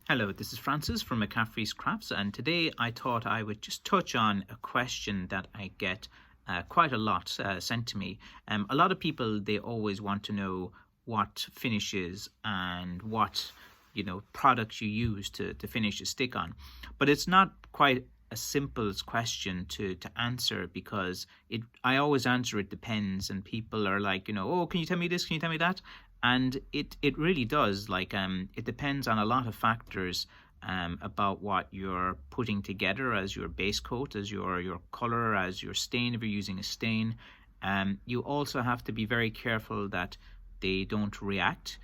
Hello, this is Francis from McCaffrey's Crafts, and today I thought I would just touch on a question that I get quite a lot sent to me. A lot of people, they always want to know what finishes and what products you use to finish a stick on, but it's not quite a simple question to answer because I always answer it depends, and people are like, oh, can you tell me this, can you tell me that? And it really does, it depends on a lot of factors, about what you're putting together as your base coat, as your color, as your stain if you're using a stain. You also have to be very careful that they don't react.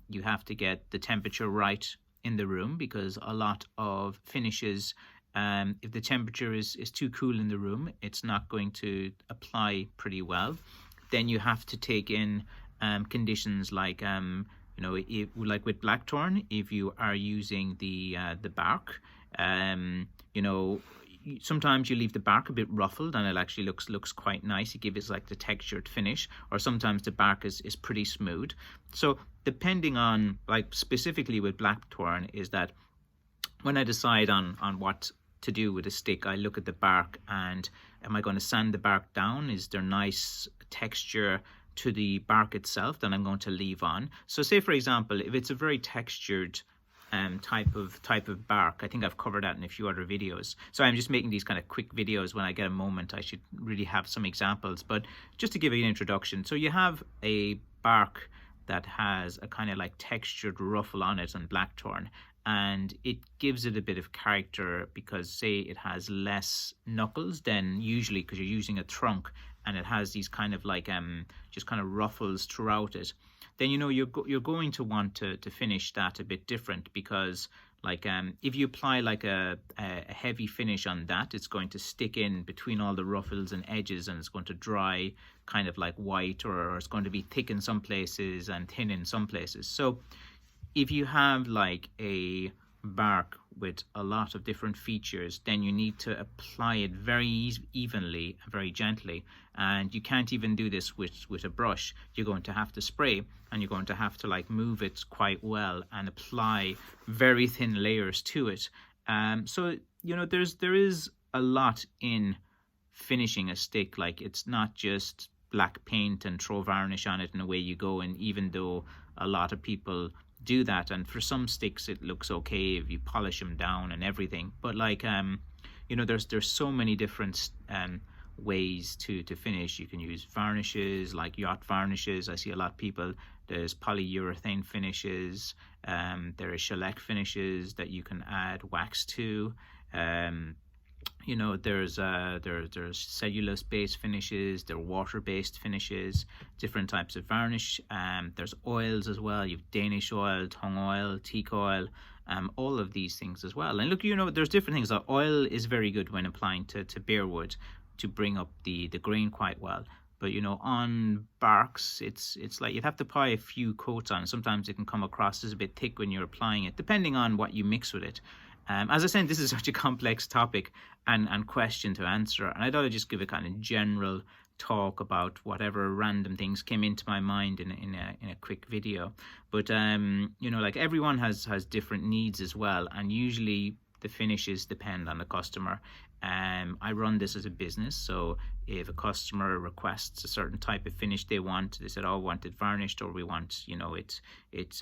You have to get the temperature right in the room, because a lot of finishes, if the temperature is too cool in the room, it's not going to apply pretty well. Then you have to take in conditions like like with Blackthorn, if you are using the bark, sometimes you leave the bark a bit ruffled and it actually looks quite nice. You give it like the textured finish, or sometimes the bark is pretty smooth. So depending on, like specifically with Blackthorn, is that when I decide on what to do with a stick, I look at the bark and am I going to sand the bark down? Is there nice texture to the bark itself that I'm going to leave on? So say for example, if it's a very textured type of bark, I think I've covered that in a few other videos. So I'm just making these kind of quick videos. When I get a moment, I should really have some examples, but just to give you an introduction. So you have a bark that has a kind of like textured ruffle on it on Blackthorn, and it gives it a bit of character because, say, it has less knuckles than usually because you're using a trunk, and it has these kind of like just kind of ruffles throughout it. Then you're going to want to finish that a bit different, because like if you apply like a heavy finish on that, it's going to stick in between all the ruffles and edges, and it's going to dry kind of like white, or it's going to be thick in some places and thin in some places. So if you have like a bark with a lot of different features, then you need to apply it very evenly and very gently. And you can't even do this with a brush. You're going to have to spray, and you're going to have to like move it quite well and apply very thin layers to it. So there is a lot in finishing a stick. Like, it's not just black paint and throw varnish on it and away you go. And even though a lot of people do that, and for some sticks it looks okay if you polish them down and everything, but like there's so many different ways to finish. You can use varnishes like yacht varnishes. I see a lot of people. There's polyurethane finishes, there is shellac finishes that you can add wax to. There's cellulose-based finishes, there are water-based finishes, different types of varnish. There's oils as well. You have Danish oil, tung oil, teak oil, all of these things as well. And look, there's different things. Oil is very good when applying to bare wood to bring up the grain quite well. But on barks, it's like you'd have to apply a few coats on. Sometimes it can come across as a bit thick when you're applying it, depending on what you mix with it. As I said, this is such a complex topic and question to answer, and I thought I'd just give a kind of general talk about whatever random things came into my mind in a quick video. But like everyone has different needs as well, and usually the finishes depend on the customer. I run this as a business, so if a customer requests a certain type of finish they said, oh, I want it varnished, or we want, it's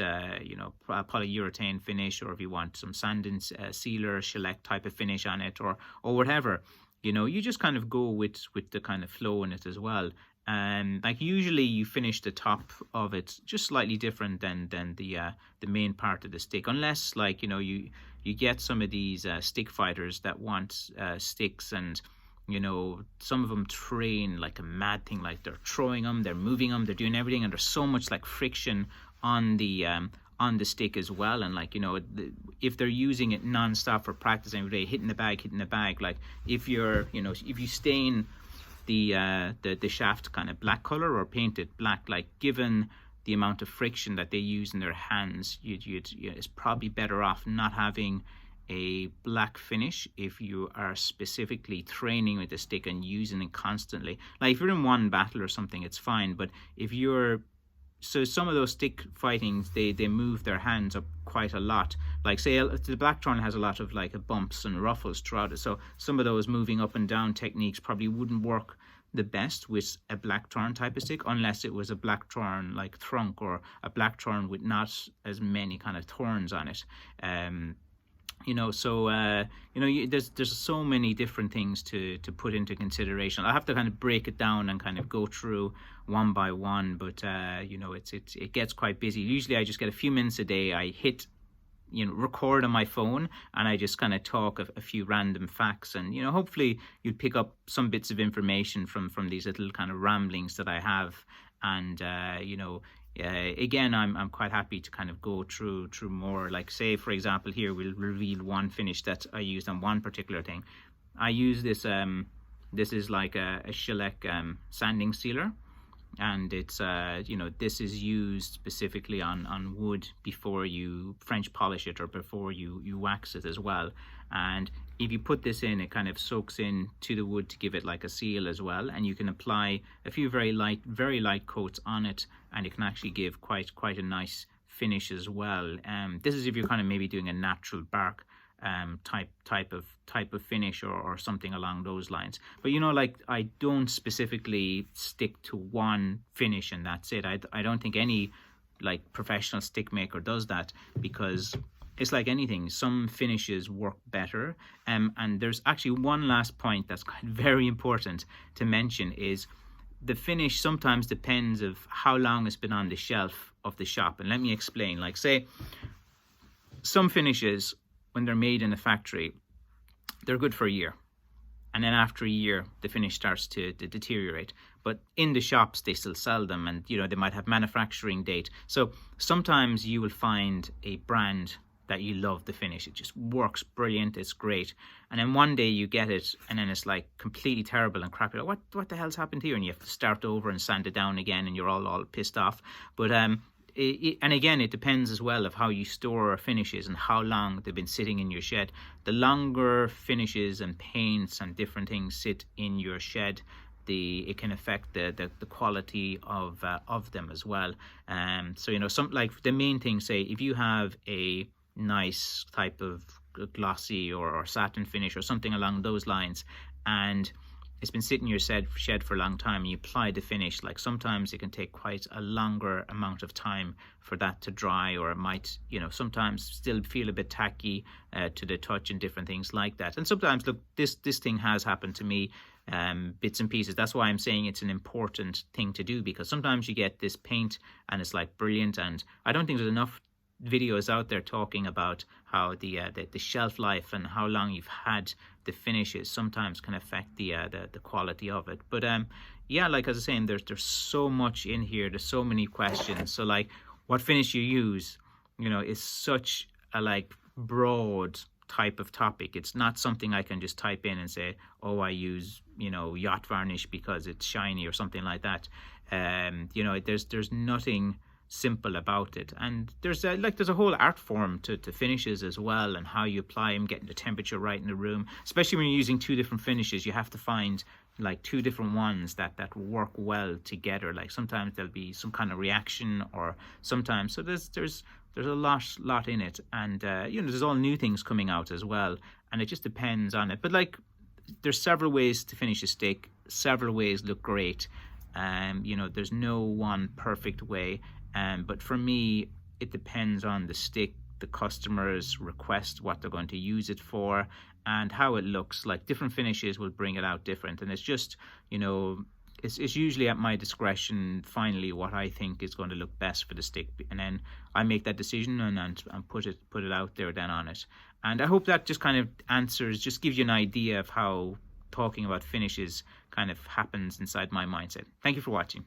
polyurethane finish, or if you want some sand and sealer, shellac type of finish on it, or whatever, you just kind of go with the kind of flow in it as well. And like usually you finish the top of it just slightly different than the main part of the stick, unless like you get some of these stick fighters that want sticks, and some of them train like a mad thing. Like, they're throwing them, they're moving them, they're doing everything, and there's so much like friction on the stick as well. And like if they're using it non-stop for practice every day, hitting the bag, like if you stain the shaft kind of black color or paint it black, like given the amount of friction that they use in their hands, it's probably better off not having a black finish if you are specifically training with the stick and using it constantly. Like if you're in one battle or something, it's fine, but if you're so some of those stick fightings, they move their hands up quite a lot. Like say the Blackthorn has a lot of like bumps and ruffles throughout it, so some of those moving up and down techniques probably wouldn't work the best with a Blackthorn type of stick, unless it was a Blackthorn like trunk, or a Blackthorn with not as many kind of thorns on it. So there's so many different things to put into consideration. I have to kind of break it down and kind of go through one by one, but it gets quite busy. Usually I just get a few minutes a day. I hit record on my phone, and I just kind of talk a few random facts, and hopefully you'd pick up some bits of information from these little kind of ramblings that I have. And again, I'm quite happy to kind of go through more. Like say for example, here we'll reveal one finish that I used on one particular thing. I use this this is like a shellac sanding sealer, and it's this is used specifically on wood before you French polish it, or before you wax it as well. And if you put this in, it kind of soaks in to the wood to give it like a seal as well, and you can apply a few very light coats on it, and it can actually give quite a nice finish as well. This is if you're kind of maybe doing a natural bark type of finish, or something along those lines. But like I don't specifically stick to one finish and that's it. I don't think any like professional stick maker does that, because it's like anything, some finishes work better. And there's actually one last point that's very important to mention, is the finish sometimes depends of how long it's been on the shelf of the shop. And let me explain. Like say some finishes, when they're made in a factory, they're good for a year, and then after a year the finish starts to deteriorate. But in the shops they still sell them, and they might have manufacturing date. So sometimes you will find a brand that you love the finish, it just works brilliant, it's great, and then one day you get it and then it's like completely terrible and crappy. Like, what the hell's happened here? And you have to start over and sand it down again, and you're all pissed off. But and again, it depends as well of how you store finishes and how long they've been sitting in your shed. The longer finishes and paints and different things sit in your shed, it can affect the quality of them as well. So some, like the main thing, say if you have a nice type of glossy or satin finish or something along those lines, and it's been sitting in your shed for a long time, and you apply the finish, like sometimes it can take quite a longer amount of time for that to dry, or it might sometimes still feel a bit tacky to the touch and different things like that. And sometimes, look, this thing has happened to me, bits and pieces. That's why I'm saying it's an important thing to do, because sometimes you get this paint and it's like brilliant, and I don't think there's enough videos out there talking about how the shelf life and how long you've had the finishes sometimes can affect the quality of it. But yeah, like I was saying, there's so much in here, there's so many questions. So like what finish you use, is such a like broad type of topic. It's not something I can just type in and say, oh, I use yacht varnish because it's shiny or something like that. There's nothing simple about it, and there's a whole art form to finishes as well, and how you apply them, getting the temperature right in the room. Especially when you're using two different finishes, you have to find like two different ones that work well together. Like sometimes there'll be some kind of reaction, or sometimes, so there's a lot in it, and there's all new things coming out as well, and it just depends on it. But like there's several ways to finish a stick, several ways look great. There's no one perfect way. But for me, it depends on the stick, the customer's request, what they're going to use it for, and how it looks. Like different finishes will bring it out different, and it's just it's usually at my discretion finally what I think is going to look best for the stick, and then I make that decision and put it out there then on it. And I hope that just kind of just gives you an idea of how talking about finishes kind of happens inside my mindset. Thank you for watching.